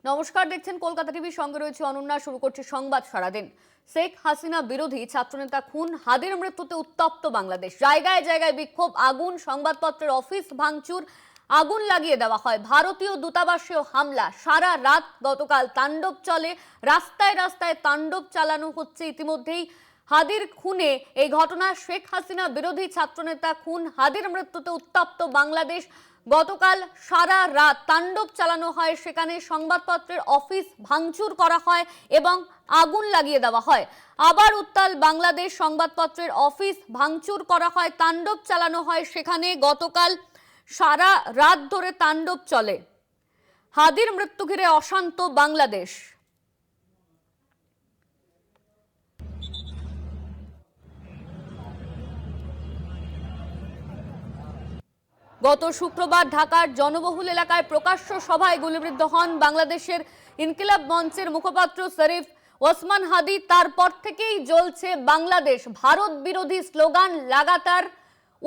নমস্কার, দেখছেন কলকাতা টিভির সঙ্গে রয়েছে অনন্যা। শুরু করছে সংবাদ সারাদিন। শেখ হাসিনা বিরোধী ছাত্রনেতা খুন, হাদির মৃত্যুতে উত্তপ্ত বাংলাদেশ। জায়গায় জায়গায় বিক্ষোভ, আগুন, সংবাদপত্রের অফিস ভাঙচুর, আগুন লাগিয়ে দেওয়া হয়। ভারতীয় দূতাবাসেও হামলা। সারা রাত গতকাল তাণ্ডব চলে, রাস্তায় রাস্তায় তাণ্ডব চালানো হচ্ছে। ইতিমধ্যেই হাদির খুনে এই ঘটনা, শেখ হাসিনা বিরোধী ছাত্রনেতা খুন, হাদির মৃত্যুতে উত্তপ্ত বাংলাদেশ। গতকাল সারা রাত তাণ্ডব চালানো হয়, সেখানে সংবাদপত্রের অফিস ভাঙচুর করা হয় এবং আগুন লাগিয়ে দেওয়া হয়। আবার উত্তাল বাংলাদেশ, সংবাদপত্রের অফিস ভাঙচুর করা হয়, তাণ্ডব চালানো হয় সেখানে। গতকাল সারা রাত ধরে তাণ্ডব চলে। হাদির মৃত্যু ঘিরে অশান্ত বাংলাদেশ। গত শুক্রবার ঢাকার জনবহুল এলাকায় প্রকাশ্য সভায় গুলিবিদ্ধ হন বাংলাদেশের ইনকিলাব মঞ্চের মুখপাত্র শরীফ ওসমান হাদি। তারপর থেকেই জ্বলছে বাংলাদেশ। ভারত বিরোধী স্লোগান লাগাতার।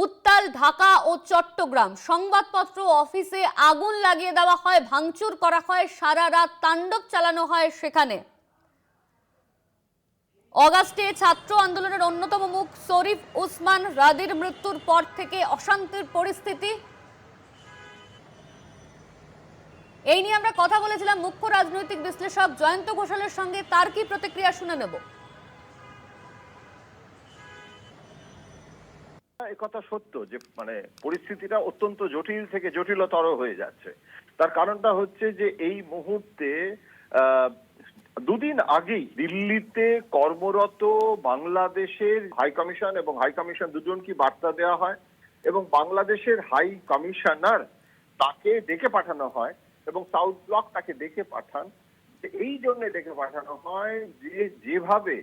উত্তাল ঢাকা ও চট্টগ্রাম। সংবাদপত্র অফিসে আগুন লাগিয়ে দেওয়া হয়, ভাঙচুর করা হয়, সারা রাত তাণ্ডব চালানো হয় সেখানে। অগাস্টে ছাত্র আন্দোলনের অন্যতম মুখ শরীফ ওসমান হাদির মৃত্যুর পর থেকে অশান্তির পরিস্থিতি। এই নিয়ে আমরা কথা বলেছিলাম মুখ্য রাজনৈতিক বিশ্লেষক জয়ন্ত ঘোষালের সঙ্গে। তার কি প্রতিক্রিয়া শুনে নেব। কথা সত্য যে পরিস্থিতিটা অত্যন্ত জটিল থেকে জটিলতর হয়ে যাচ্ছে। তার কারণটা হচ্ছে যে এই মুহূর্তে দুদিন আগেই দিল্লিতে কর্মরত বাংলাদেশের হাই কমিশন এবং হাই কমিশন দুজনকে বার্তা দেওয়া হয় এবং বাংলাদেশের হাই কমিশনার তাকে ডেকে পাঠানো হয় এবং সাউথ ব্লক তাকে ডেকে পাঠান। এই জন্য ডেকে পাঠানো হয় যে যেভাবে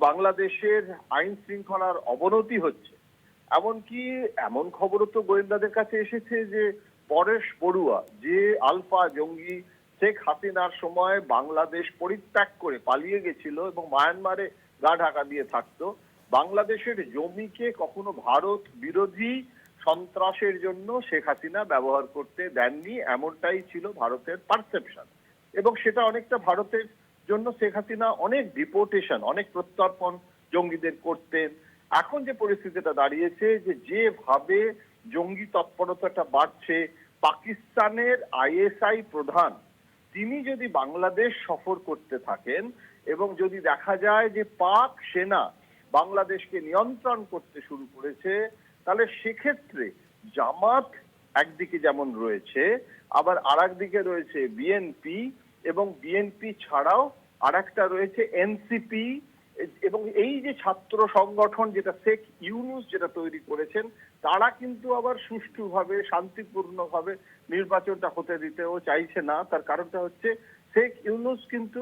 বাংলাদেশের আইন শৃঙ্খলার অবনতি হচ্ছে, এমনকি এমন খবরও তো গোয়েন্দাদের কাছে এসেছে যে পরেশ বড়ুয়া, যে আলফা জঙ্গি শেখ হাসিনার সময় বাংলাদেশ পরিত্যাগ করে পালিয়ে গেছিল এবং মায়ানমারে গা ঢাকা দিয়ে থাকতো, বাংলাদেশের জমিকে কখনো ভারত বিরোধী সন্ত্রাসের জন্য শেখ হাসিনা ব্যবহার করতে দেননি, এমনটাই ছিল ভারতের পারসেপশন। এবং সেটা অনেকটা ভারতের জন্য শেখ হাসিনা অনেক ডিপোর্টেশন, অনেক প্রত্যর্পণ জঙ্গিদের করতেন। এখন যে পরিস্থিতিটা দাঁড়িয়েছে যে যেভাবে জঙ্গি তৎপরতাটা বাড়ছে, পাকিস্তানের আইএসআই প্রধান তিনি যদি বাংলাদেশ সফর করতে থাকেন এবং যদি দেখা যায় যে পাক সেনা বাংলাদেশকে নিয়ন্ত্রণ করতে শুরু করেছে, তাহলে সেক্ষেত্রে জামাত একদিকে যেমন রয়েছে, আবার আর একদিকে রয়েছে বিএনপি, এবং বিএনপি ছাড়াও আর একটা রয়েছে এনসিপি, এবং এই যে ছাত্র সংগঠন যেটা শেখ ইউনূস যেটা তৈরি করেছেন, তারা কিন্তু আবার সুষ্ঠুভাবে শান্তিপূর্ণভাবে নির্বাচনটা হতে দিতেও চাইছে না। তার কারণটা হচ্ছে শেখ ইউনূস কিন্তু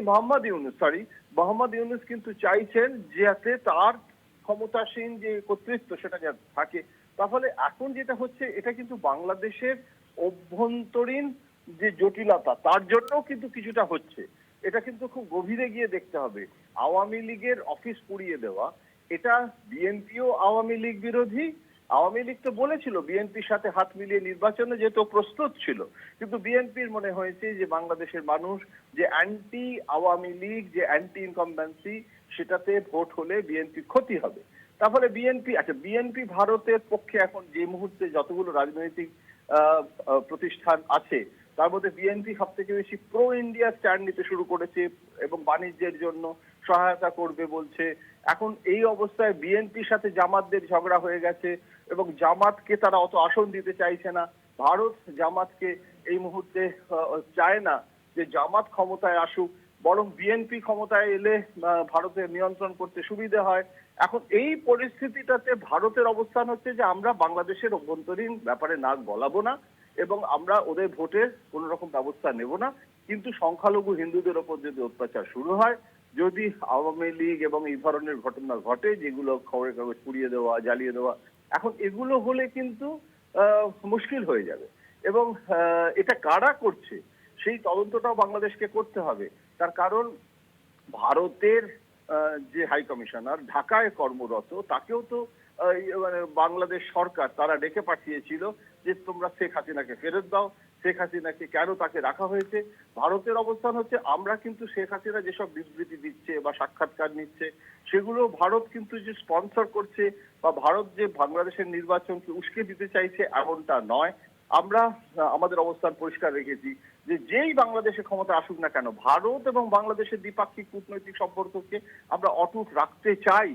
মোহাম্মদ ইউনূস কিন্তু চাইছেন যাতে তার ক্ষমতাসীন যে কর্তৃত্ব সেটা যাতে থাকে। তাহলে এখন যেটা হচ্ছে, এটা কিন্তু বাংলাদেশের অভ্যন্তরীণ যে জটিলতা তার জন্যও কিন্তু কিছুটা হচ্ছে। এটা কিন্তু খুব গভীরে গিয়ে দেখতে হবে। আওয়ামী লীগের অফিস পুড়িয়ে দেওয়া, এটা বিএনপিও আওয়ামী লীগ বিরোধী। আওয়ামী লীগ তো বলেছিল বিএনপির সাথে হাত মিলিয়ে নির্বাচনে যেত প্রস্তুত ছিল, কিন্তু বিএনপির মনে হয়েছে যে বাংলাদেশের মানুষ যে অ্যান্টি আওয়ামী লীগ, যে অ্যান্টি ইনকামবেন্সি, সেটাতে ভোট হলে বিএনপি ক্ষতি হবে। তাহলে বিএনপি ভারতের পক্ষে এখন যে মুহূর্তে যতগুলো রাজনৈতিক প্রতিষ্ঠান আছে, তার মধ্যে বিএনপি সব থেকে বেশি প্রো ইন্ডিয়া স্ট্যান্ড নিতে শুরু করেছে এবং বাণিজ্যের জন্য সহায়তা করবে বলছে। এখন এই অবস্থায় বিএনপির সাথে জামাতদের ঝগড়া হয়ে গেছে এবং জামাতকে তারা অত আসন দিতে চাইছে না। ভারত জামাতকে এই মুহূর্তে চায় না যে জামাত ক্ষমতায় আসুক, বরং বিএনপি ক্ষমতায় এলে ভারতের নিয়ন্ত্রণ করতে সুবিধা হয়। এখন এই পরিস্থিতিটাতে ভারতের অবস্থান হচ্ছে যে আমরা বাংলাদেশের অভ্যন্তরীণ ব্যাপারে নাক গলাবো না এবং আমরা ওদের ভোটের কোন রকম ব্যবস্থা নেব না, কিন্তু সংখ্যালঘু হিন্দুদের ওপর যদি অত্যাচার শুরু হয়, যদি আওয়ামী লীগ এবং এই ধরনের ঘটনা ঘটে, যেগুলো খবরের কাগজ পুড়িয়ে দেওয়া, জ্বালিয়ে দেওয়া, এখন এগুলো হলে কিন্তু মুশকিল হয়ে যাবে। এবং এটা কারা করছে সেই তদন্তটাও বাংলাদেশকে করতে হবে। তার কারণ ভারতের যে হাই কমিশনার ঢাকায় কর্মরত, তাকেও তো বাংলাদেশ সরকার তারা ডেকে পাঠিয়েছিল যে তোমরা শেখ হাসিনাকে ফেরত দাও, শেখ হাসিনাকে কেন তাকে রাখা হয়েছে। ভারতের অবস্থান হচ্ছে আমরা কিন্তু শেখ হাসিনা যেসব বিবৃতি দিচ্ছে বা সাক্ষাৎকার নিচ্ছে সেগুলো ভারত কিন্তু যে স্পন্সর করছে বা ভারত যে বাংলাদেশের নির্বাচনকে উস্কে দিতে চাইছে এমনটা নয়। আমরা আমাদের অবস্থান পরিষ্কার রেখেছি যে যেই বাংলাদেশে ক্ষমতা আসুক না কেন ভারত এবং বাংলাদেশের দ্বিপাক্ষিক কূটনৈতিক সম্পর্ককে আমরা অটুট রাখতে চাই।